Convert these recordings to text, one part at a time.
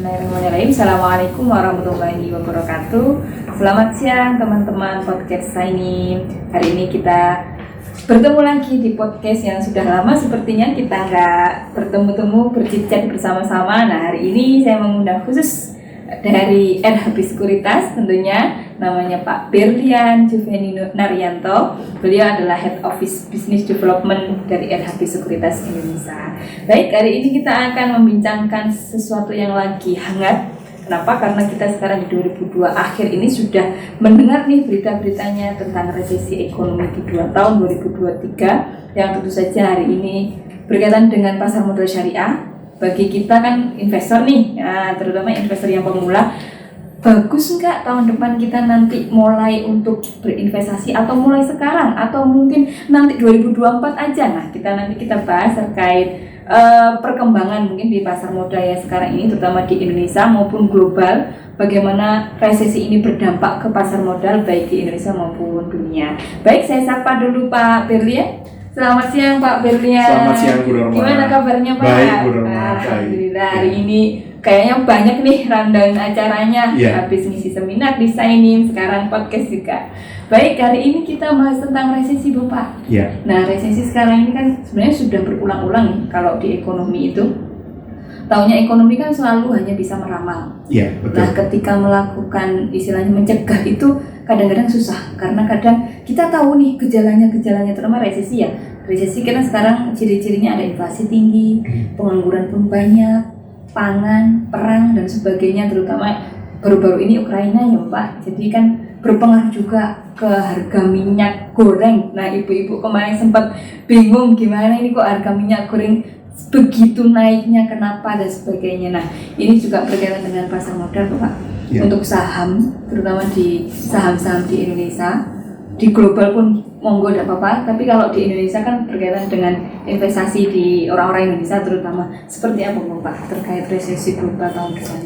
Bismillahirrahmanirrahim. Assalamualaikum warahmatullahi wabarakatuh. Selamat siang teman-teman podcast saya ini. Hari ini kita bertemu lagi di podcast yang sudah lama sepertinya kita nggak bertemu-temu bercicak bersama-sama. Nah, hari ini saya mengundang khusus dari RHB Sekuritas tentunya, namanya Pak Berlian Juveni Naryanto. Beliau adalah Head Office Business Development dari RHB Sekuritas Indonesia. Baik, hari ini kita akan membincangkan sesuatu yang lagi hangat. Kenapa? Karena kita sekarang di 2002 akhir ini sudah mendengar nih berita-beritanya tentang resesi ekonomi di tahun 2023 yang tentu saja hari ini berkaitan dengan pasar modal syariah. Bagi kita kan investor nih, ya, terutama investor yang pemula, bagus nggak tahun depan kita nanti mulai untuk berinvestasi atau mulai sekarang atau mungkin nanti 2024 aja. Nah, kita bahas terkait perkembangan mungkin di pasar modal ya sekarang ini, terutama di Indonesia maupun global, bagaimana resesi ini berdampak ke pasar modal baik di Indonesia maupun dunia. Baik, saya sapa dulu Pak Berlian. Selamat siang Pak Berlian. Selamat siang Bu Norma. Gimana kabarnya Pak? Baik Bu Norma. Alhamdulillah, hari ini kayaknya banyak nih rundown acaranya. Habis ngisi seminar, desainin, sekarang podcast juga. Baik, hari ini kita bahas tentang resesi Bu Pak. Nah, resesi sekarang ini kan sebenarnya sudah berulang-ulang nih kalau di ekonomi itu. Taunya ekonomi kan selalu hanya bisa meramal. Betul. Nah, ketika melakukan istilahnya mencegah itu kadang-kadang susah karena kadang kita tahu nih gejalanya terutama resesi ya. Resesi karena sekarang ciri-cirinya ada inflasi tinggi, pengangguran pun banyak, pangan, perang dan sebagainya, terutama baru-baru ini Ukraina ya Pak. Jadi kan berpengaruh juga ke harga minyak goreng. Nah, ibu-ibu kemarin sempat bingung gimana ini kok harga minyak goreng begitu naiknya, kenapa dan sebagainya. Nah, ini juga berkaitan dengan pasar modal Pak. Untuk saham, terutama di saham-saham di Indonesia, di global pun monggo tidak apa-apa, tapi kalau di Indonesia kan berkaitan dengan investasi di orang-orang Indonesia terutama. Seperti apa Pak terkait resesi global tahun depan?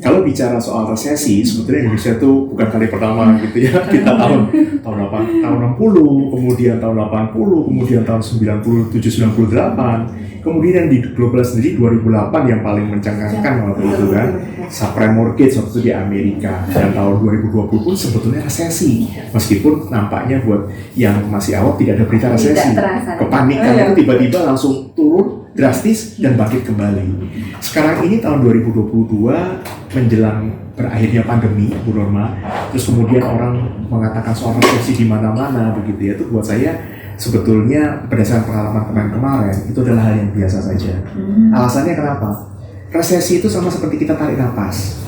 Kalau bicara soal resesi, sebetulnya Indonesia itu bukan kali pertama gitu ya. Kita tahun 60, kemudian tahun 80, kemudian tahun 97, 98, kemudian di global sendiri 2008 yang paling mencengangkan waktu itu kan, subprime mortgage waktu itu di Amerika, dan tahun 2020 pun sebetulnya resesi, meskipun nampaknya buat yang masih awam tidak ada berita resesi. Kepanikan itu tiba-tiba langsung turun drastis dan bangkit kembali. Sekarang ini tahun 2022 menjelang berakhirnya pandemi, Bu Norma, terus kemudian orang mengatakan soal resesi di mana-mana begitu ya. Itu buat saya sebetulnya berdasarkan pengalaman kemarin itu adalah hal yang biasa saja. Alasannya kenapa? Resesi itu sama seperti kita tarik napas.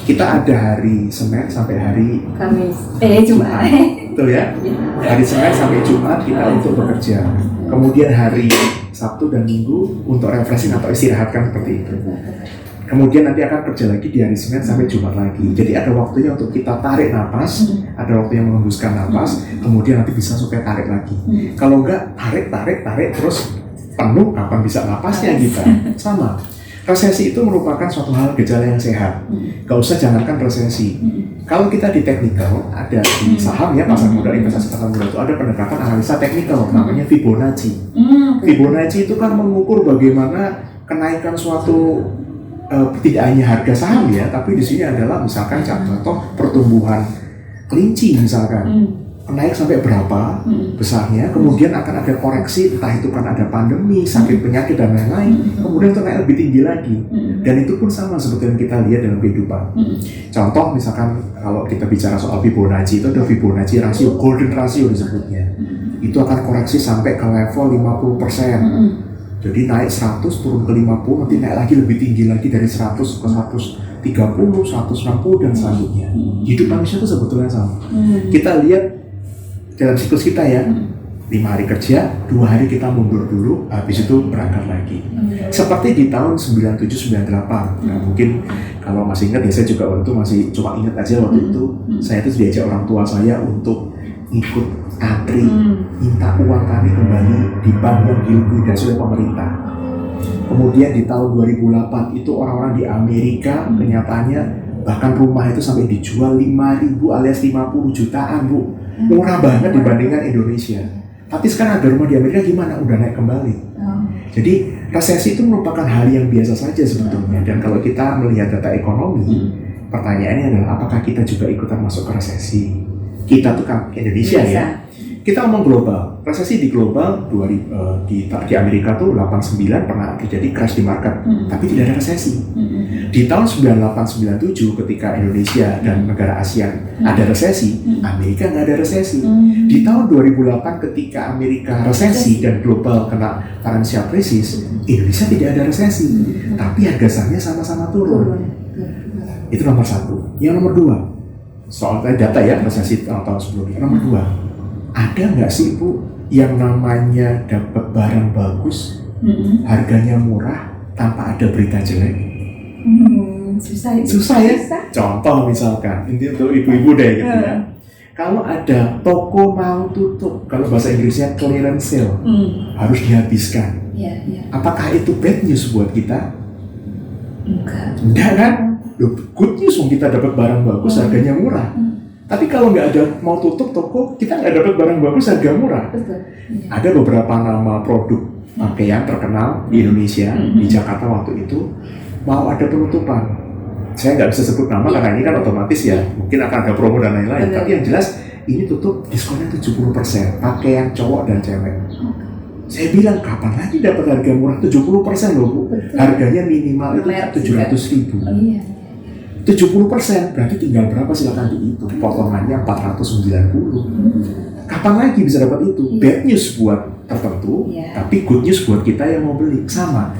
Kita ada hari Senin sampai hari Jumat. Betul ya? Hari Senin sampai Jumat kita untuk bekerja. Kemudian hari Sabtu dan Minggu untuk refreshing atau istirahatkan seperti itu. Kemudian nanti akan kerja lagi di hari Senin sampai Jumat lagi. Jadi ada waktunya untuk kita tarik napas, ada waktu yang menghembuskan napas, kemudian nanti bisa supaya tarik lagi. Kalau enggak, tarik, terus penuh, kapan bisa napasnya kita? Sama. Resesi itu merupakan suatu hal gejala yang sehat. Gak usah jangankan resesi. Kalau kita di teknikal, ada di saham ya, pasar modal, investasi pasar modal itu ada pendekatan analisa teknikal, namanya Fibonacci. Fibonacci itu kan mengukur bagaimana kenaikan suatu tidak hanya harga saham ya, tapi di sini adalah misalkan contoh pertumbuhan kelinci misalkan. Naik sampai berapa besarnya, kemudian akan ada koreksi, entah itu kan ada pandemi, sakit penyakit dan lain-lain, kemudian itu naik lebih tinggi lagi. Dan itu pun sama sebetulnya kita lihat dalam kehidupan. Contoh misalkan kalau kita bicara soal Fibonacci, itu ada Fibonacci rasio, golden ratio disebutnya. Itu akan koreksi sampai ke level 50%. Jadi naik 100 turun ke 50, nanti naik lagi lebih tinggi lagi dari 100 ke 130, 160 dan selanjutnya. Hidup manusia itu sebetulnya sama. Kita lihat dalam siklus kita ya, 5 hari kerja, 2 hari kita mundur dulu, habis itu berangkat lagi. Seperti di tahun 97-98. Nah, mungkin kalau masih ingat ya, saya juga waktu itu masih cuma ingat aja waktu itu, saya itu diajak orang tua saya untuk ikut antri, minta uang kami kembali di bank yang dilikuidasi oleh pemerintah. Kemudian di tahun 2008 itu orang-orang di Amerika kenyataannya bahkan rumah itu sampai dijual 5.000 alias 50 jutaan Bu. Murah banget dibandingkan Indonesia. Tapi sekarang ada rumah di Amerika gimana? Udah naik kembali. Jadi resesi itu merupakan hal yang biasa saja sebetulnya. Dan kalau kita melihat data ekonomi, pertanyaannya adalah apakah kita juga ikutan masuk ke resesi? Kita tuh kan Indonesia ya. Kita ngomong global, resesi di global di Amerika tuh 89 pernah terjadi crash di market, tapi tidak ada resesi. Di tahun 98-97 ketika Indonesia dan negara ASEAN ada resesi, Amerika nggak ada resesi. Di tahun 2008 ketika Amerika resesi dan global kena financial crisis, Indonesia tidak ada resesi, tapi harga sahamnya sama-sama turun. Itu nomor satu. Yang nomor dua, soal data ya resesi tahun sebelumnya. Nomor dua, ada nggak sih Bu yang namanya dapat barang bagus, harganya murah tanpa ada berita jelek? Susah ya. Contoh misalkan, ini untuk ibu-ibu deh gitu ya. Kalau ada toko mau tutup, kalau bahasa Inggrisnya clearance sale, harus dihabiskan. Apakah itu bad news buat kita? Enggak kan? Good news, kita dapat barang bagus, harganya murah. Tapi kalau nggak ada mau tutup toko, kita nggak dapat barang bagus harga murah. Ada beberapa nama produk pakaian terkenal di Indonesia, di Jakarta waktu itu mau ada penutupan. Saya nggak bisa sebut nama karena ini kan otomatis ya, mungkin akan ada promo dan lain-lain. Tapi yang jelas ini tutup diskonnya 70%, pakaian cowok dan cewek. Saya bilang kapan lagi dapat harga murah 70% loh Bu? Harganya minimal itu 700.000. 70% berarti tinggal berapa silakan dihitung, potongannya 490. Kapan lagi bisa dapat itu? Bad news buat tertentu, tapi good news buat kita yang mau beli. Sama,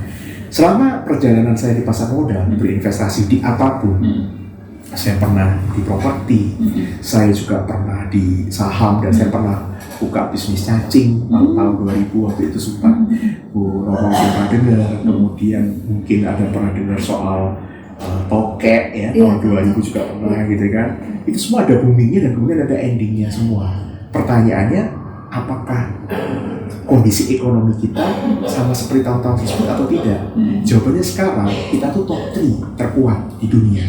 selama perjalanan saya di pasar modal berinvestasi di apapun, saya pernah di properti, saya juga pernah di saham, dan saya pernah buka bisnis cacing tahun 2000 waktu itu sempat Bu Rorong pernah dengar, kemudian mungkin ada pernah dengar soal tokek ya, tahun 2000 juga pernah gitu kan. Itu semua ada boomingnya dan kemudian ada endingnya semua. Pertanyaannya, apakah kondisi ekonomi kita sama seperti tahun-tahun tersebut atau tidak? Jawabannya sekarang, kita tuh top 3 terkuat di dunia.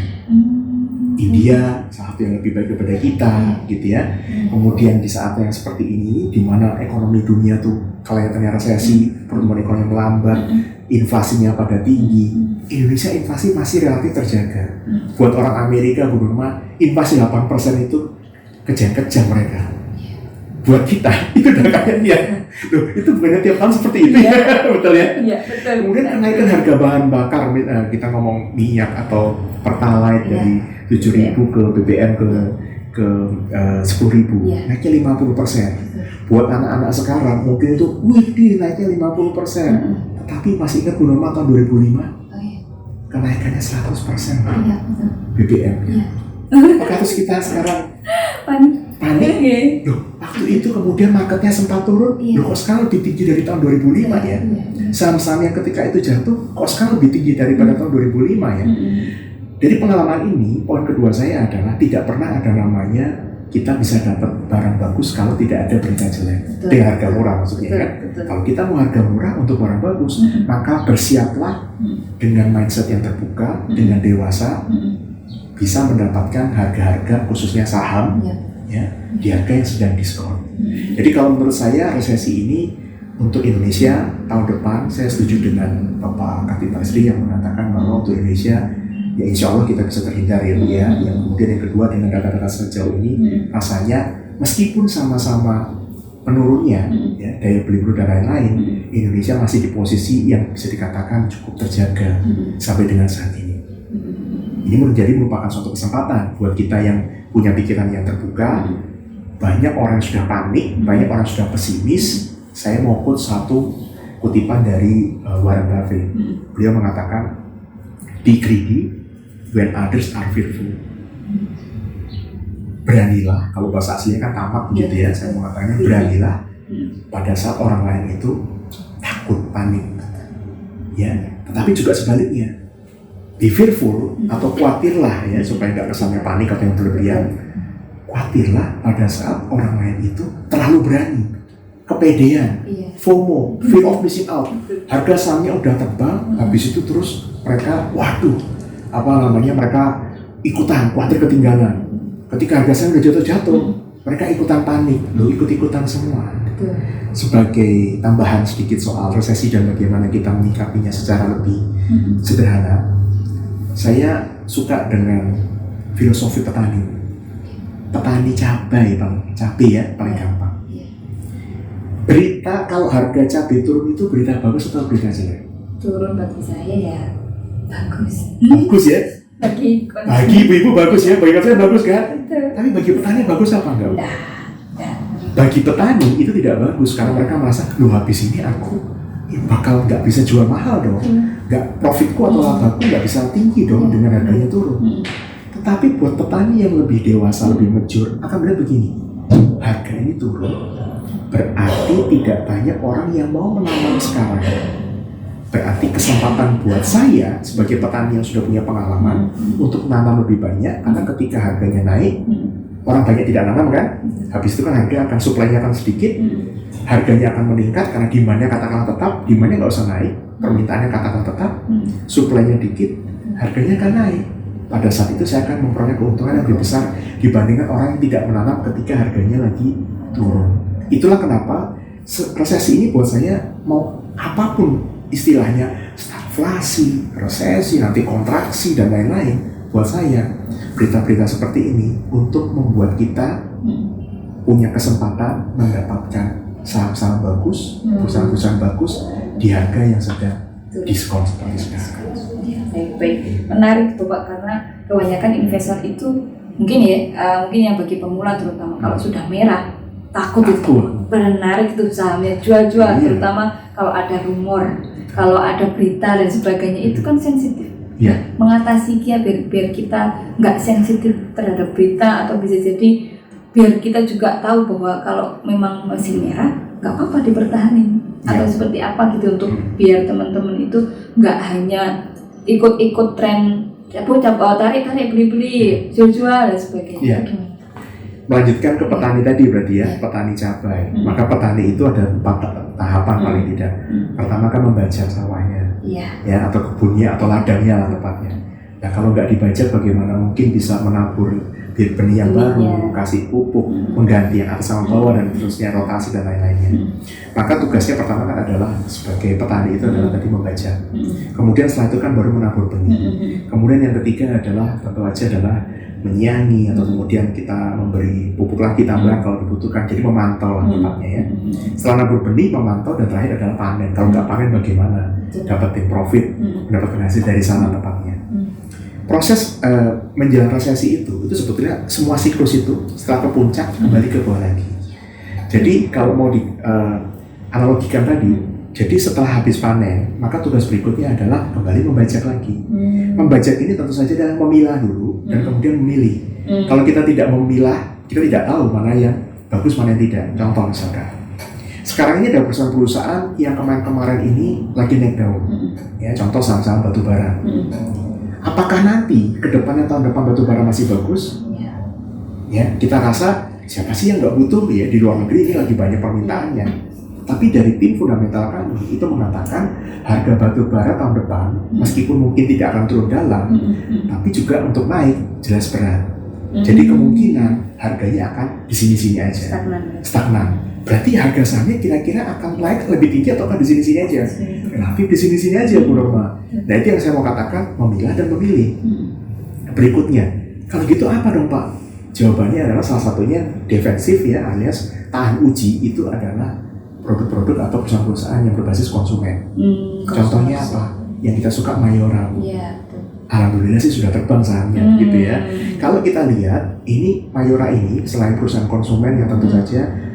India, salah satu yang lebih baik daripada kita gitu ya. Kemudian di saat yang seperti ini, di mana ekonomi dunia tuh kelihatannya resesi, pertumbuhan ekonomi melambat, inflasinya pada tinggi, Indonesia inflasi masih relatif terjaga. Buat orang Amerika, Bu Nurma, inflasi 8% itu kejam-kejam mereka. Buat kita, itu udah kayak ya, loh, itu bukannya tiap tahun seperti itu ya, betul ya? Iya, betul. Kemudian kenaikan harga bahan bakar, kita ngomong minyak atau pertalite dari 7.000 ke BBM ke 10.000, naiknya 50%. Buat anak-anak sekarang mungkin itu, naiknya 50%. Tetapi masih ingat Bu Nurma tahun 2005? Kenaikannya 100% BBM. Apakah terus kita sekarang panik? Loh, waktu itu kemudian marketnya sempat turun, loh kok sekarang lebih tinggi dari tahun 2005 ya? Saham-saham yang ketika itu jatuh, kok sekarang lebih tinggi daripada tahun 2005 ya? Dari pengalaman ini, poin kedua saya adalah tidak pernah ada namanya kita bisa dapat barang bagus kalau tidak ada berita jelek. Dengan harga murah maksudnya kan. Kalau kita mau harga murah untuk barang bagus, maka bersiaplah dengan mindset yang terbuka, dengan dewasa, bisa mendapatkan harga-harga khususnya saham ya, di harga yang sedang diskon. Jadi kalau menurut saya resesi ini untuk Indonesia tahun depan, saya setuju dengan Bapak Khatib Basri yang mengatakan bahwa untuk Indonesia ya insya Allah kita bisa terhindar ya. Yang kemudian yang kedua, dengan data-data sejauh ini rasanya meskipun sama-sama menurunnya ya, daya beli buruh dan lain-lain, Indonesia masih di posisi yang bisa dikatakan cukup terjaga sampai dengan saat ini. Ini merupakan suatu kesempatan buat kita yang punya pikiran yang terbuka. Banyak orang yang sudah panik, banyak orang yang sudah pesimis. Saya mau quote satu kutipan dari Warren Buffett. Beliau mengatakan, "Be greedy when others are fearful." Beranilah, kalau bahasa aslinya kan tamak gitu ya, saya mengatakan beranilah pada saat orang lain itu takut, panik ya, tetapi juga sebaliknya, be fearful atau khawatirlah ya, supaya nggak kesannya panik atau yang berlebihan. Khawatirlah pada saat orang lain itu terlalu berani, kepedean, FOMO, fear of missing out, harga sahamnya udah terbang, habis itu terus mereka, mereka ikutan, khawatir ketinggalan. Ketika harga saham udah jatuh-jatuh, mereka ikutan panik, ikut-ikutan semua. Betul. Sebagai tambahan sedikit soal resesi dan bagaimana kita menyikapinya secara lebih sederhana, saya suka dengan filosofi petani. Petani cabai, Bang. Cabai ya, paling gampang. Berita kalau harga cabai turun itu berita bagus atau berita jelek? Turun bagi saya ya bagus. Bagus ya? Bagi ibu-ibu bagus ya, bagi saya bagus kan? Betul. Tapi bagi petani bagus apa enggak? Nah. Bagi petani itu tidak bagus karena mereka merasa, loh habis ini aku bakal nggak bisa jual mahal dong, nggak profitku atau labaku nggak bisa tinggi dong dengan harganya turun. Tetapi buat petani yang lebih dewasa, lebih mature akan melihat begini, harga ini turun, berarti tidak banyak orang yang mau menanam sekarang. Berarti kesempatan buat saya sebagai petani yang sudah punya pengalaman untuk menanam lebih banyak, karena ketika harganya naik, orang banyak tidak nanam kan, habis itu kan harga akan supply-nya akan sedikit, harganya akan meningkat karena demand-nya katakanlah tetap, demand-nya nggak usah naik, permintaannya katakan tetap, supply-nya dikit, harganya akan naik. Pada saat itu saya akan memperoleh keuntungan yang lebih besar dibandingkan orang yang tidak menanam ketika harganya lagi turun. Itulah kenapa resesi ini buat saya mau apapun istilahnya, stagflasi, resesi, nanti kontraksi dan lain-lain, buat saya berita-berita seperti ini untuk membuat kita punya kesempatan mendapatkan saham-saham bagus, perusahaan-perusahaan bagus di harga yang sedang diskon seperti sekarang. Baik. Menarik tuh Pak, karena kebanyakan investor itu mungkin yang bagi pemula terutama kalau sudah merah takut itu menarik itu sahamnya jual-jual, terutama kalau ada rumor, kalau ada berita dan sebagainya, itu kan sensitif. Mengatasi biar kita nggak sensitif terhadap berita, atau bisa jadi biar kita juga tahu bahwa kalau memang masih merah nggak apa-apa dipertahanin, atau seperti apa gitu, untuk biar teman-teman itu nggak hanya ikut-ikut tren tarik beli jual dan sebagainya. Melanjutkan ke petani tadi berarti ya, petani cabai. Maka petani itu ada 4 tahapan paling tidak. Pertama kan membajak sawahnya, ya, atau kebunnya atau ladangnya lah tepatnya. Nah kalau nggak dibajak bagaimana mungkin bisa menabur bibit benih yang baru, kasih pupuk, mengganti yang atas sama bawah dan terusnya rotasi dan lain-lainnya. Maka tugasnya pertama kan adalah sebagai petani itu adalah tadi membajak. Kemudian setelah itu kan baru menabur benih. Kemudian yang ketiga adalah tentu aja adalah menyiangi, atau kemudian kita memberi pupuk lagi tambahan kalau dibutuhkan. Jadi memantau lah tepatnya ya. Setelah nabur benih, memantau, dan terakhir adalah panen. Kalau nggak panen bagaimana? Dapetin profit, mendapatkan hasil dari sana tepatnya. Proses menjelang resesi itu sebetulnya semua siklus itu setelah ke puncak kembali ke bawah lagi. Jadi kalau mau analogikan tadi, jadi setelah habis panen, maka tugas berikutnya adalah kembali membajak lagi. Membajak ini tentu saja adalah memilah dulu dan kemudian memilih. Kalau kita tidak memilah, kita tidak tahu mana yang bagus, mana yang tidak. Contoh misalkan, sekarang ini ada perusahaan-perusahaan yang kemarin-kemarin ini lagi naik daun. Ya, contoh saham-saham batu bara. Apakah nanti ke depannya tahun depan batu bara masih bagus? Ya, kita rasa siapa sih yang nggak butuh ya, di luar negeri ini lagi banyak permintaannya. Tapi dari tim fundamental kami itu mengatakan harga batu bara tahun depan meskipun mungkin tidak akan turun dalam, tapi juga untuk naik jelas berat. Jadi kemungkinan harganya akan di sini-sini aja, stagnan. Berarti harga sahamnya kira-kira akan naik lebih tinggi atau di sini-sini aja? Relatif di sini-sini aja, Bu Norma. Nah itu yang saya mau katakan, memilah dan memilih. Berikutnya, kalau gitu apa dong Pak? Jawabannya adalah salah satunya defensif ya, alias tahan uji. Itu adalah produk-produk atau perusahaan-perusahaan yang berbasis konsumen. Contohnya apa? Yang kita suka Mayora. Alhamdulillah sih sudah terbang sahamnya gitu ya. Kalau kita lihat, ini Mayora ini selain perusahaan konsumen yang tentu saja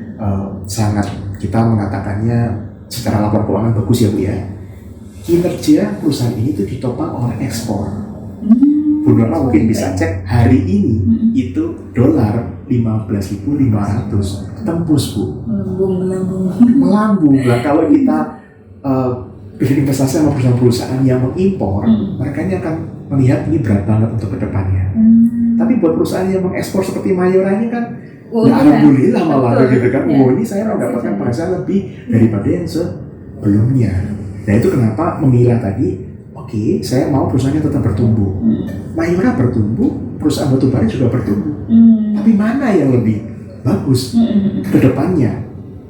sangat kita mengatakannya secara laporan keuangan bagus ya Bu ya. Kinerja perusahaan ini tuh ditopang oleh ekspor. Bu Norma mungkin bisa cek hari ini itu dolar 15.500 tembus Bu. Melambung lah. Kalau kita berinvestasi sama perusahaan-perusahaan yang mengimpor, mereka ini akan melihat ini berat banget untuk kedepannya. Tapi buat perusahaan yang mengekspor seperti Mayora ini kan alhamdulillah malah gitu kan. Ini saya mendapatkan penghasilan lebih daripada yang sebelumnya. Nah itu kenapa memilah tadi. Oke, saya mau perusahaannya tetap bertumbuh. Mayora bertumbuh, perusahaan batubara juga bertumbuh. Tapi mana yang lebih bagus ke depannya?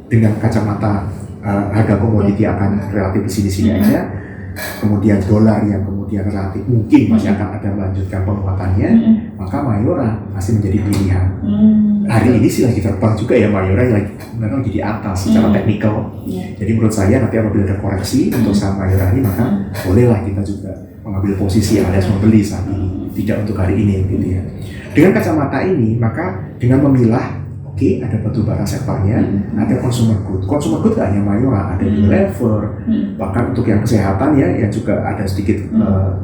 dengan kacamata harga komoditi akan relatif di sini-sini aja, kemudian dolar yang kemudian relatif mungkin masih akan ada melanjutkan penguatannya, maka Mayora masih menjadi pilihan. Hari ini sih lagi terbang juga ya Mayora yang lagi di atas secara teknikal. Jadi menurut saya nanti apabila ada koreksi untuk saham Mayora ini, maka bolehlah kita juga mengambil posisi alias membeli saat ini, tidak untuk hari ini gitu ya. Dengan kacamata ini, maka dengan memilah ada batu bara sektornya, ada consumer good. Consumer good gak hanya Mayora, ada Unilever, bahkan untuk yang kesehatan ya juga ada sedikit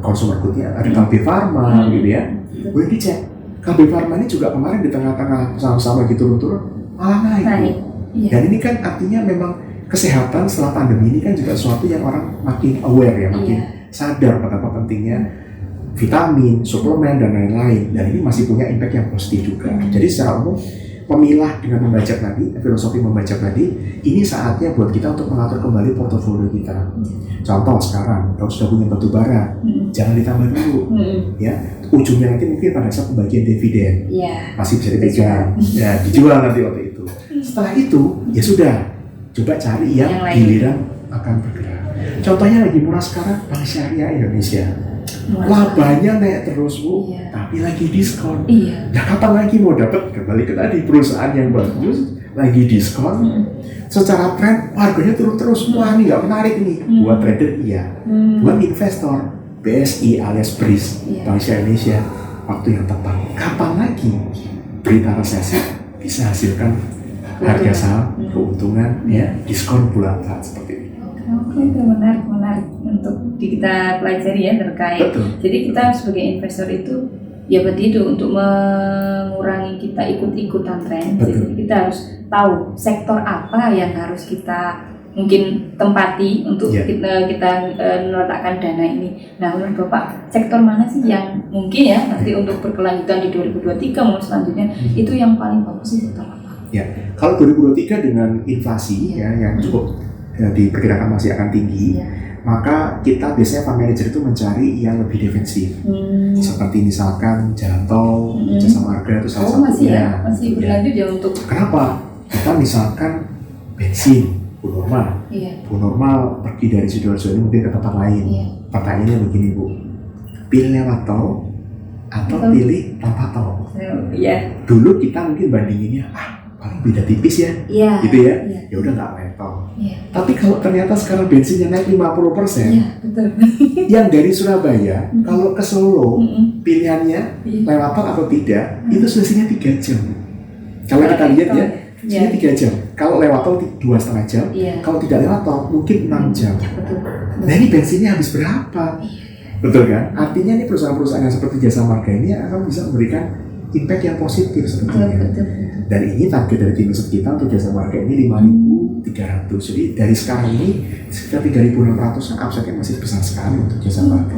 consumer goodnya, ada KB Pharma gitu ya. Boleh dicek. KB Pharma ini juga kemarin di tengah-tengah sama-sama gitu turun malah naik. Dan ini kan artinya memang kesehatan setelah pandemi ini kan juga sesuatu yang orang makin aware ya, makin sadar betapa pentingnya vitamin, suplemen dan lain-lain. Dan ini masih punya impact yang positif juga. Jadi secara umum memilah dengan membaca tadi, filosofi membaca tadi, ini saatnya buat kita untuk mengatur kembali portofolio kita. Contoh sekarang, kalau sudah punya batu bara, jangan ditambah dulu, ya. Ujungnya nanti mungkin pada saat pembagian dividen, masih bisa dipegang, ya dijual nanti waktu itu. Setelah itu, ya sudah, coba cari yang giliran akan bergerak. Contohnya lagi murah sekarang, Bank Syariah Indonesia. Labanya naik terus Bu, tapi lagi diskon. Nah kapan lagi mau dapat? Kembali ke tadi, perusahaan yang bagus lagi diskon, secara tren harganya turun terus. Wah ini nggak menarik nih buat trader buat investor BSI alias BRIS, Bank Syariah Indonesia, waktu yang tepat. Kapan lagi berita resesi bisa hasilkan harga saham keuntungan ya diskon bulan saat seperti ini. Oke, itu menarik untuk kita pelajari ya terkait. Betul. Jadi kita sebagai investor itu ya berarti itu untuk mengurangi kita ikut-ikutan tren. Jadi kita harus tahu sektor apa yang harus kita mungkin tempati untuk kita meletakkan dana ini. Nah menurut Bapak, sektor mana sih yang mungkin ya nanti untuk berkelanjutan di 2023 maupun selanjutnya itu yang paling bagus sih sektor apa? Ya, kalau 2023 dengan inflasi yang cukup diperkirakan masih akan tinggi, maka kita biasanya fund manager itu mencari yang lebih defensif, seperti misalkan jalan tol, jasa marga itu salah satunya. Masih berlanjut ya untuk. Kenapa? Kita misalkan bensin, Bu Normal pergi dari Sidoarjo ini mungkin ke tempat lain. Pertanyaannya begini Bu, pilih lewat tol atau pilih tanpa tol? Dulu kita mungkin bandinginnya paling beda tipis ya, gitu ya. Ya udah nggak naik tol. Tapi kalau ternyata sekarang bensinnya naik 50%, yang dari Surabaya kalau ke Solo pilihannya lewat tol atau tidak, itu selisihnya 3 jam. Kalau kita lihat ya, selisihnya 3 jam. Kalau lewat tol 2,5 jam, kalau tidak lewat tol mungkin 6 jam. Nah ini bensinnya habis berapa? Betul kan? Artinya ini perusahaan-perusahaan yang seperti Jasa Marga ini akan bisa memberikan impact yang positif sebetulnya. Dan ini target dari tim riset kita untuk Jasa Marga ini 5.300. Jadi dari sekarang ini sekitar 3.600 upside-nya masih besar sekali untuk Jasa Marga.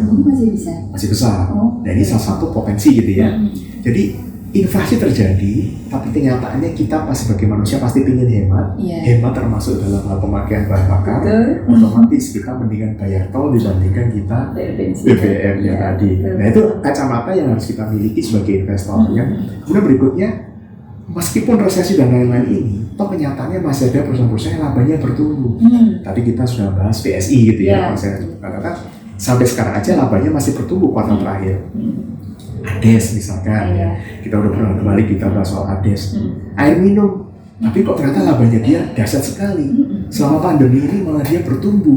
Masih besar. Dan ini salah satu potensi gitu ya. Jadi inflasi terjadi, tapi kenyataannya kita sebagai manusia pasti ingin hemat. Hemat termasuk dalam hal pemakaian bahan bakar. Otomatis kita mendingan bayar tol dibandingkan kita BBM-nya tadi. Nah itu kacamata yang harus kita miliki sebagai investor. Kemudian berikutnya, meskipun resesi dan lain-lain ini, toh kenyataannya masih ada perusahaan-perusahaan yang labanya bertumbuh. Tadi kita sudah bahas PSI gitu ya, saya katakan sampai sekarang aja labanya masih bertumbuh kuartal terakhir. Ades misalkan, kita udah pernah kembali kita bahas soal Ades, air minum, tapi kok ternyata labanya dia dahsyat sekali. Selama pandemi ini malah dia bertumbuh.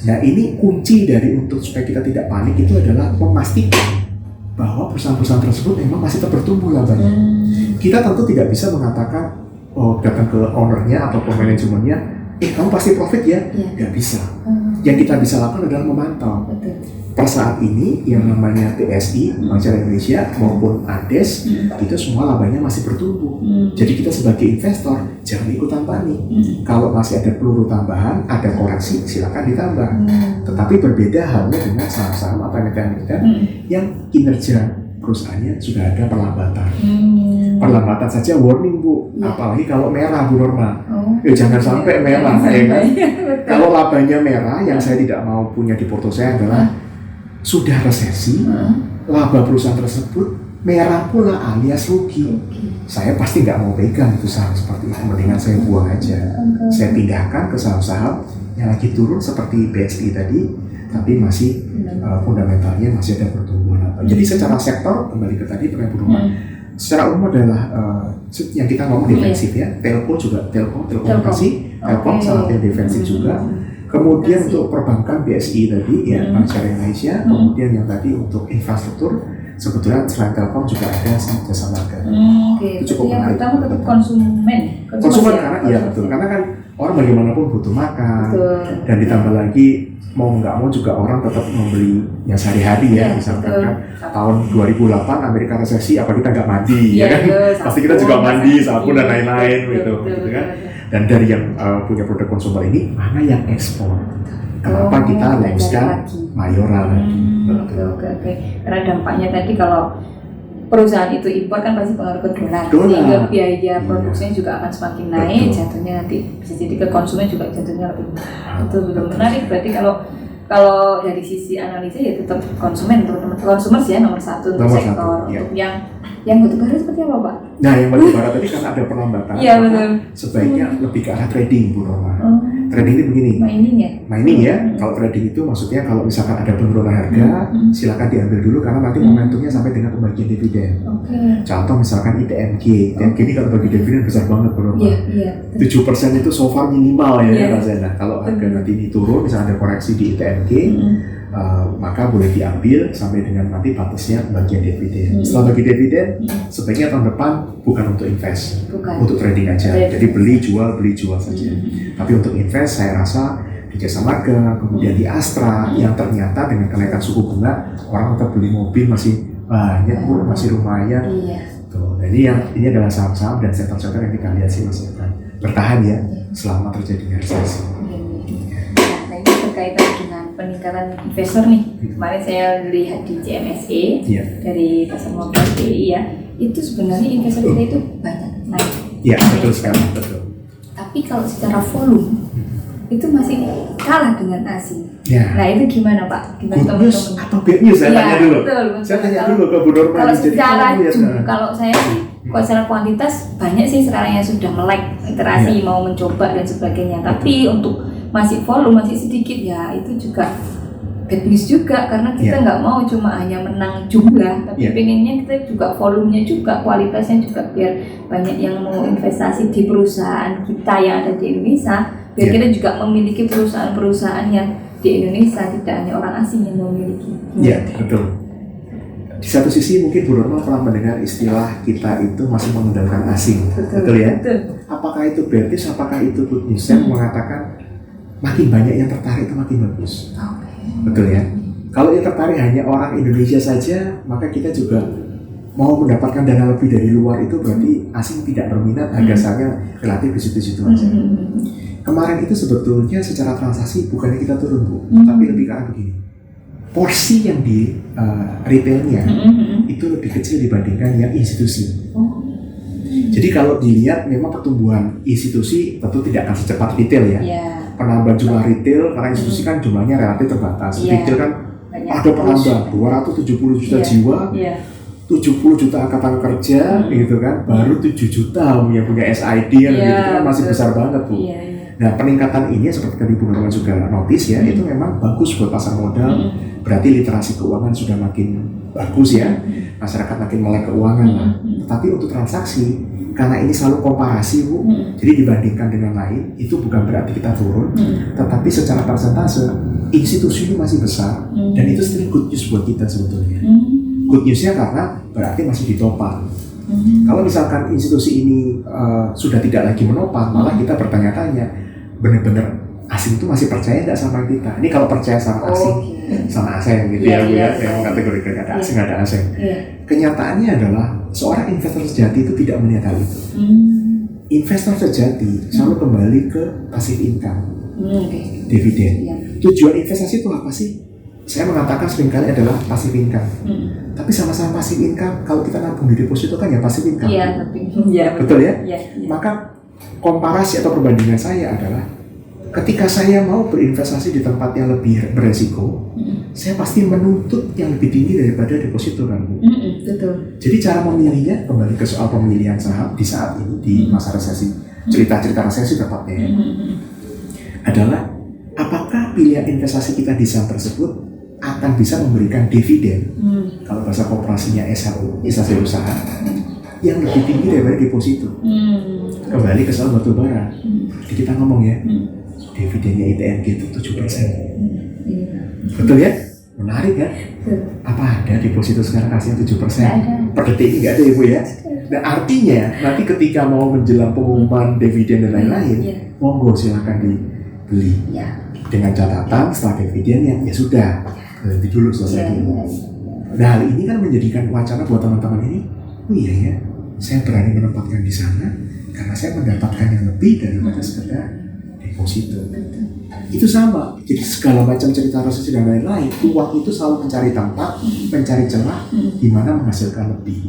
Nah ini kunci dari untuk supaya kita tidak panik itu adalah memastikan bahwa perusahaan-perusahaan tersebut memang masih tetap bertumbuh labanya. Kita tentu tidak bisa mengatakan datang ke ownernya atau ke manajemennya, kamu pasti profit ya, nggak bisa. Yang kita bisa lakukan adalah memantau. Per saat ini yang namanya PSI, Bank Syariah Indonesia maupun Ades itu semua labanya masih bertumbuh. Jadi kita sebagai investor jangan ikutan panik. Kalau masih ada peluru tambahan, ada koreksi, silakan ditambah. Tetapi berbeda halnya dengan saham-saham atau emiten-emiten yang kinerja perusahaannya sudah ada perlambatan. Perlambatan saja warning Bu, apalagi kalau merah Bu Norma. Jangan sampai merah, ya kan? Kalau labanya merah, yang saya tidak mau punya di porto saya adalah sudah resesi, laba perusahaan tersebut merah pula alias rugi. Saya pasti nggak mau pegang itu saham seperti itu, mendingan saya buang aja. Saya pindahkan ke saham-saham yang lagi turun seperti BSI tadi, tapi masih fundamentalnya masih ada pertumbuhan. Jadi secara sektor, kembali ke tadi pertanyaan Bu Nurma, secara umum adalah yang kita ngomong defensif ya, telco juga, telekomunikasi, telkom sangat defensif juga. Kemudian untuk perbankan BSI tadi ya, Bank Syariah Indonesia, kemudian yang tadi untuk infrastruktur, sebetulnya selain telkom juga ada jasa marga. Itu cukup yang menarik. pertama tetap konsumen Karena iya betul, karena kan orang bagaimanapun butuh makan, dan ditambah lagi mau nggak mau juga orang tetap membeli yang sehari-hari ya, misalkan kan tahun 2008 Amerika resesi, apa kita nggak mandi ya kan? Pasti kita juga mandi, sabun dan lain-lain gitu kan. Dan dari yang punya produk konsumer ini, mana yang ekspor? Kenapa kita loloskan mayoral lagi? Oke. Karena dampaknya tadi kalau perusahaan itu impor kan pasti pengaruh ke dolar, sehingga biaya produksinya juga akan semakin naik, jatuhnya nanti bisa jadi ke konsumen juga jatuhnya lebih betul menarik. Berarti kalau dari sisi analisa ya tetap konsumen, teman-teman konsumer sih ya nomor satu untuk sektor. Untuk yang batubara seperti apa Pak? Nah yang batubara tadi karena ada perlambatan, sebaiknya lebih ke arah trading Bu Nurma. Trading ini begini, mining ya. Kalau trading itu maksudnya kalau misalkan ada penurunan harga, silakan diambil dulu karena nanti momentumnya sampai dengan pembagian dividen. Contoh misalkan ITMG ini kalau bagi dividen besar banget Bu Nurma. 7% itu so far minimal ya rasanya. Kalau harga nanti ini turun, misalnya ada koreksi di ITMG, maka boleh diambil sampai dengan nanti batasnya bagian dividen. Setelah bagi dividen, sebaiknya tahun depan bukan untuk invest, untuk trading aja. Jadi beli jual saja. Tapi untuk invest saya rasa di Jasa Marga, kemudian di Astra yang ternyata dengan kenaikan suku bunga orang tetap beli mobil masih banyak Bu, masih lumayan. Tuh, jadi ini adalah saham-saham dan sektor-sektor yang kita lihat sih masih akan bertahan ya selama terjadinya resesi. Berkaitan dengan peningkatan investor nih, kemarin saya lihat di CMSE dari pasar modal BI ya, itu sebenarnya investor kita itu banyak naik. Iya betul sekali, betul. Tapi kalau secara volume itu masih kalah dengan asing. Nah itu gimana Pak? Gimana good news atau bad news? Saya tanya dulu. Saya tanya dulu ke Bu Nurma. Kalau secara kalau saya sih, kalau secara kuantitas banyak sih sekarang yang sudah melek literasi mau mencoba dan sebagainya. Tapi untuk masih volume masih sedikit ya, itu juga bad news juga karena kita nggak mau cuma hanya menang jumlah, tapi pengennya kita juga volumenya juga, kualitasnya juga biar banyak yang mau investasi di perusahaan kita yang ada di Indonesia, biar kita juga memiliki perusahaan-perusahaan yang di Indonesia, tidak hanya orang asing yang memiliki. Iya betul. Di satu sisi mungkin Bu Nurma pernah mendengar istilah kita itu masih mengandalkan asing, betul ya? Apakah itu bad news? Apakah itu good news? Saya mengatakan makin banyak yang tertarik itu makin bagus. Betul ya? Kalau yang tertarik hanya orang Indonesia saja, maka kita juga mau mendapatkan dana lebih dari luar, itu berarti asing tidak berminat, harga sahamnya relatif di situ-situ aja. Kemarin itu sebetulnya secara transaksi bukannya kita turun Bu, tapi lebih ke arah begini. Porsi yang di retailnya itu lebih kecil dibandingkan yang institusi. Jadi kalau dilihat memang pertumbuhan institusi tentu tidak akan secepat retail ya. Penambahan jumlah retail karena institusi kan jumlahnya relatif terbatas. Retail kan ada penambahan 270 juta jiwa, 70 juta angkatan kerja gitu kan, baru 7 juta yang punya SID gitu kan masih besar banget Bu. Nah peningkatan ini seperti tadi Bu Nurma juga notice ya, itu memang bagus buat pasar modal, berarti literasi keuangan sudah makin bagus ya, masyarakat makin melek keuangan lah. Tetapi untuk transaksi, karena ini selalu komparasi Bu, jadi dibandingkan dengan lain, itu bukan berarti kita turun, tetapi secara persentase, institusi ini masih besar, dan itu still good news buat kita sebetulnya. Good newsnya karena berarti masih ditopang. Kalau misalkan institusi ini sudah tidak lagi menopang, malah kita bertanya-tanya, benar-benar asing itu masih percaya nggak sama kita? Ini kalau percaya sama asing, sama asing gitu ya Bu ya, yang mengkategorikan ada asing ada asing. Kenyataannya adalah seorang investor sejati itu tidak melihat hal itu. Investor sejati selalu kembali ke passive income, dividen. Tujuan investasi itu apa sih? Saya mengatakan seringkali adalah passive income. Tapi sama-sama passive income, kalau kita nabung di deposito kan ya passive income. Betul ya? Maka komparasi atau perbandingan saya adalah ketika saya mau berinvestasi di tempat yang lebih beresiko, saya pasti menuntut yang lebih tinggi daripada deposito kan Bu. Betul. Jadi cara memilihnya kembali ke soal pemilihan saham di saat ini di masa resesi, cerita-cerita resesi tepatnya adalah apakah pilihan investasi kita di saham tersebut akan bisa memberikan dividen kalau bahasa korporasinya SHU, instansi usaha yang lebih tinggi daripada deposito. Kembali ke soal batubara, kita ngomong ya, dividennya ITNG itu 7%. Betul ya? Menarik kan? Apa ada deposito sekarang kasih 7%? Per detik ini nggak ada ya Bu ya? Dan artinya nanti ketika mau menjelang pengumuman dividen dan lain-lain, monggo silakan dibeli. Dengan catatan setelah dividennya ya sudah, berhenti dulu selesai dulu. Nah hal ini kan menjadikan wacana buat teman-teman ini, oh iya ya, saya berani menempatkan di sana karena saya mendapatkan yang lebih daripada sekedar deposito. Itu sama, jadi segala macam cerita resesi dan lain-lain, uang itu selalu mencari tempat, mencari celah di mana menghasilkan lebih.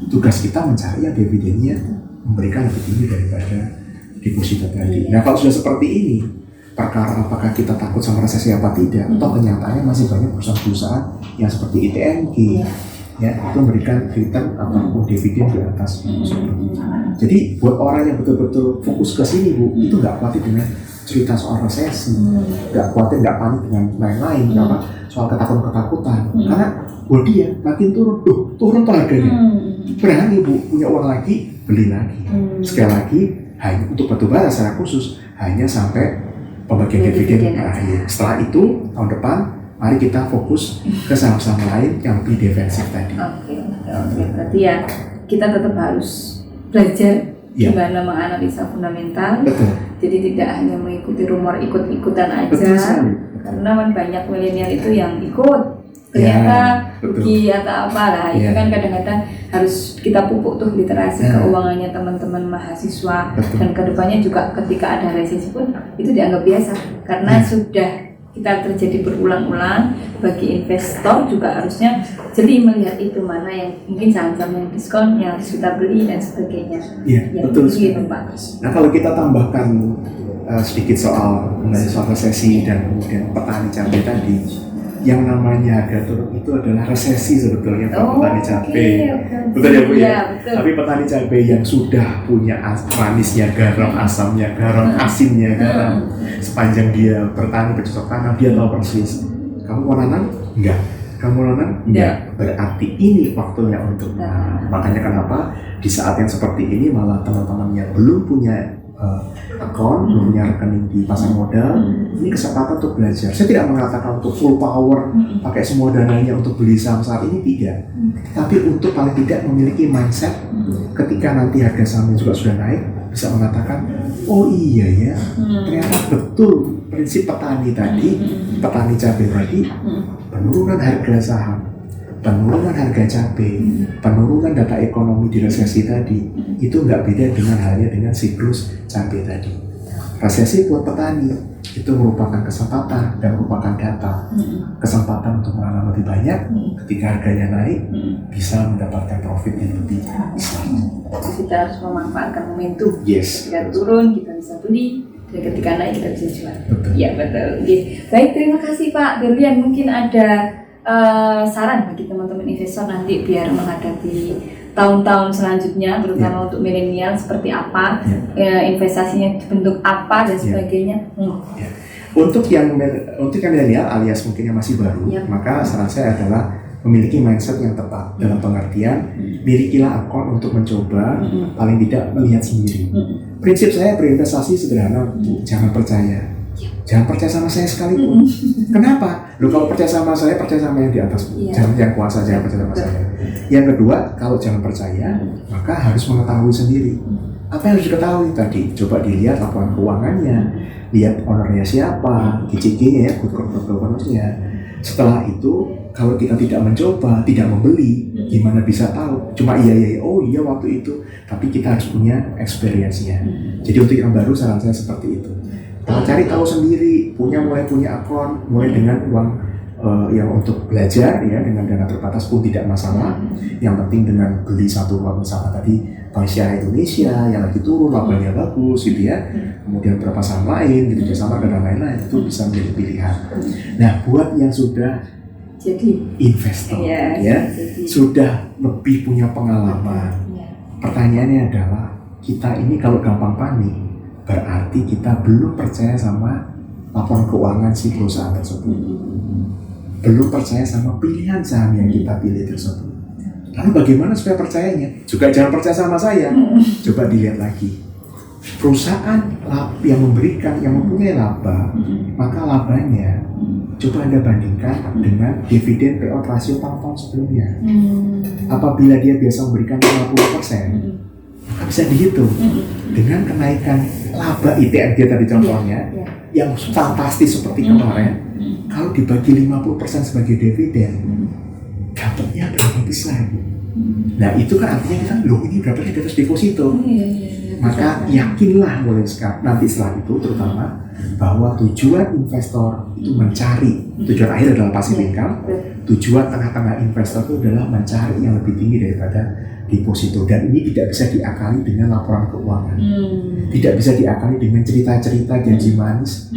Tugas kita mencari yang dividennya memberikan lebih tinggi daripada deposito tadi. Nah kalau sudah seperti ini, perkara apakah kita takut sama resesi apa tidak, atau kenyataannya masih banyak perusahaan-perusahaan yang seperti ITNG ya, itu memberikan return ataupun dividen di atas. Jadi buat orang yang betul-betul fokus ke sini Bu, itu nggak khawatir dengan cerita soal resesi, nggak khawatir, nggak panik dengan lain-lain, soal ketakutan-ketakutan, karena buat dia makin turun, turun tuh harganya, berani Bu, punya uang lagi, beli lagi. Sekali lagi, hanya untuk batubara secara khusus, hanya sampai pembagian dividen akhir. Setelah itu, tahun depan, mari kita fokus ke saham-saham lain yang lebih defensif tadi. Oke. Berarti ya kita tetap harus belajar gimana menganalisa fundamental. Betul. Jadi tidak hanya mengikuti rumor ikut-ikutan aja. Betul. Karena banyak milenial itu yang ikut ternyata rugi atau apa lah. Itu kan kadang-kadang harus kita pupuk tuh literasi keuangannya teman-teman mahasiswa. Dan kedepannya juga ketika ada resesi pun itu dianggap biasa karena sudah kita terjadi berulang-ulang. Bagi investor juga harusnya jeli melihat itu mana yang mungkin saham-saham yang diskon yang harus kita beli dan sebagainya. Iya, betul sekali. Nah kalau kita tambahkan sedikit soal resesi dan kemudian petani cabai tadi, yang namanya harga turun itu adalah resesi sebetulnya petani cabai. Betul ya Bu ya? Betul. Tapi petani cabai yang sudah punya manisnya garam, asamnya garam, asinnya garam, sepanjang dia bertani bercocok tanam, dia tahu persis. Kamu mau nanam? Enggak. Kamu nanam? Enggak. Berarti ini waktunya untuk menanam. Makanya kenapa di saat yang seperti ini malah teman-teman yang belum punya account, belum punya rekening di pasar modal, ini kesempatan untuk belajar. Saya tidak mengatakan untuk full power, pakai semua dananya untuk beli saham saat ini, tidak. Tapi untuk paling tidak memiliki mindset ketika nanti harga sahamnya juga sudah naik, bisa mengatakan, oh iya ya, ternyata betul prinsip petani tadi, petani cabai tadi, penurunan harga saham, penurunan harga cabai, penurunan data ekonomi di resesi tadi, itu nggak beda dengan halnya dengan siklus cabai tadi. Resesi buat petani itu merupakan kesempatan dan merupakan data, kesempatan untuk menanam lebih banyak. Ketika harganya naik, bisa mendapatkan profit yang lebih besar. Jadi kita harus memanfaatkan momentum. Yes. Ketika turun kita bisa beli, dan ketika naik kita bisa jual. Betul. Iya betul. Baik, terima kasih Pak Berlian. Mungkin ada saran bagi teman-teman investor nanti biar menghadapi tahun-tahun selanjutnya, terutama untuk milenial seperti apa, investasinya bentuk apa dan sebagainya. Untuk yang milenial alias mungkin yang masih baru, maka saran saya adalah memiliki mindset yang tepat dalam pengertian milikilah akun untuk mencoba, paling tidak melihat sendiri. Prinsip saya berinvestasi sederhana, jangan percaya. Jangan percaya sama saya sekalipun. Kenapa? Lu kalau percaya sama saya, percaya sama yang di atas. Jangan yang kuasa, jangan percaya sama saya. Yang kedua, kalau jangan percaya, maka harus mengetahui sendiri. Apa yang harus diketahui tadi? Coba dilihat laporan keuangannya, lihat ownernya siapa, GCG-nya ya, good corporate governance-nya. Setelah itu, kalau kita tidak mencoba, tidak membeli, gimana bisa tahu? Cuma iya, oh iya waktu itu. Tapi kita harus punya experience-nya. Jadi untuk yang baru, saran saya seperti itu. Kita cari tahu sendiri, mulai punya akun, mulai dengan uang yang untuk belajar ya dengan dana terbatas pun tidak masalah. Yang penting dengan beli satu lot misalnya tadi Bank Syariah Indonesia yang lagi turun labanya bagus gitu ya, kemudian beberapa saham lain gitu bersama dan lain-lain itu bisa menjadi pilihan. Nah buat yang sudah jadi investor ya sudah lebih punya pengalaman, pertanyaannya adalah kita ini kalau gampang panik berarti kita belum percaya sama laporan keuangan si perusahaan tersebut, belum percaya sama pilihan saham yang kita pilih tersebut. Lalu bagaimana supaya percayanya? Juga jangan percaya sama saya. Coba dilihat lagi. Perusahaan yang memberikan, yang mempunyai laba, maka labanya coba Anda bandingkan dengan dividen payout rasio tahun sebelumnya. Apabila dia biasa memberikan 50%, maka bisa dihitung dengan kenaikan laba ITR dia tadi contohnya yang fantastis seperti kemarin. Kalau dibagi 50% sebagai dividen, dapatnya berapa besar? Nah itu kan artinya kita loh ini berapa di atas deposito. Maka yakinlah mulai sekarang nanti setelah itu terutama bahwa tujuan investor itu mencari, tujuan akhir adalah passive income, tujuan tengah-tengah investor itu adalah mencari yang lebih tinggi daripada deposito, dan ini tidak bisa diakali dengan laporan keuangan, tidak bisa diakali dengan cerita-cerita janji manis,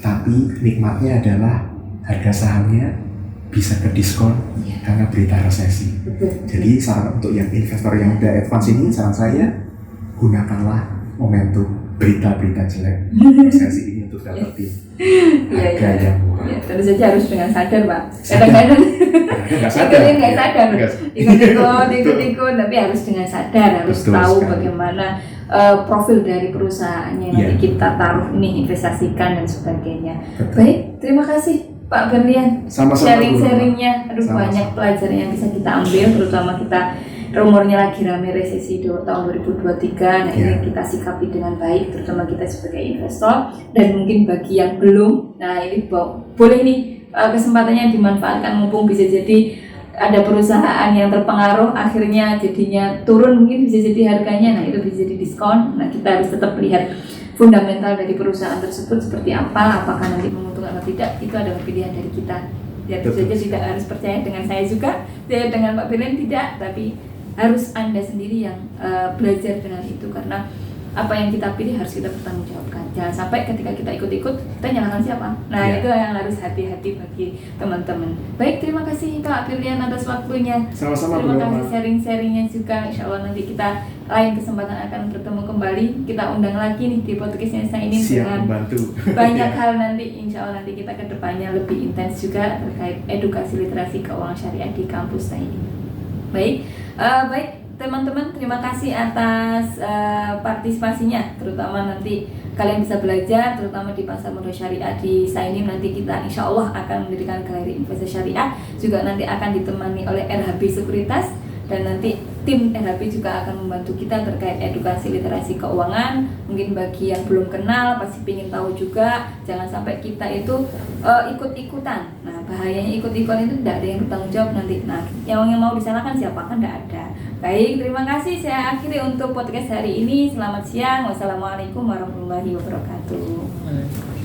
tapi nikmatnya adalah harga sahamnya bisa ke diskon karena berita resesi. Jadi saran untuk yang investor yang udah advance ini, saran saya gunakanlah momentum berita-berita jelek resesi ini untuk dapetin harga yang murah. Ya, tentu saja harus dengan sadar, Pak. Sadar. Kadang-kadang Nggak sadar. nggak sadar, ikut-ikut, tapi harus dengan sadar, harus Betul tahu sekali. bagaimana profil dari perusahaannya yang nanti kita taruh ini, investasikan dan sebagainya. Betul. Baik, terima kasih Pak Berlian. Sama-sama, Sharing-sharingnya, aduh Sama-sama. banyak pelajaran yang bisa kita ambil, terutama kita rumornya lagi rame resesi di tahun 2023. Nah ini kita sikapi dengan baik, terutama kita sebagai investor, dan mungkin bagi yang belum, nah ini boleh nih kesempatannya dimanfaatkan, mumpung bisa jadi ada perusahaan yang terpengaruh akhirnya jadinya turun, mungkin bisa jadi harganya, nah itu bisa jadi diskon. Nah kita harus tetap lihat fundamental dari perusahaan tersebut seperti apa, apakah nanti menguntungkan atau tidak, itu adalah pilihan dari kita. Ya tentu saja tidak harus percaya dengan saya juga, tidak dengan Pak Berlian tidak, tapi harus Anda sendiri yang belajar dengan itu, karena apa yang kita pilih harus kita pertanggungjawabkan. Jangan sampai ketika kita ikut-ikut kita nyalahkan siapa. Nah itu yang harus hati-hati bagi teman-teman. Baik, terima kasih Pak Berlian atas waktunya. Sama-sama, terima Bu kasih Roma. sharing-sharingnya juga. Insya Allah nanti kita lain kesempatan akan bertemu kembali. Kita undang lagi nih di podcastnya saya ini dengan membantu. banyak hal nanti. Insya Allah nanti kita kedepannya lebih intens juga terkait edukasi literasi keuangan syariah di kampus saya ini. Baik teman-teman, terima kasih atas partisipasinya, terutama nanti kalian bisa belajar terutama di pasar modal syariah di Sainim. Nanti kita insya Allah akan mendirikan galeri investasi syariah, juga nanti akan ditemani oleh RHB Sekuritas, dan nanti tim RHB juga akan membantu kita terkait edukasi literasi keuangan. Mungkin bagi yang belum kenal pasti ingin tahu juga, jangan sampai kita itu ikut-ikutan. Nah bahayanya ikut-ikutan itu tidak ada yang bertanggung jawab nanti. Nah yang mau disalahkan siapa, kan tidak ada. Baik, terima kasih. Saya akhiri untuk podcast hari ini. Selamat siang. Wassalamualaikum warahmatullahi wabarakatuh.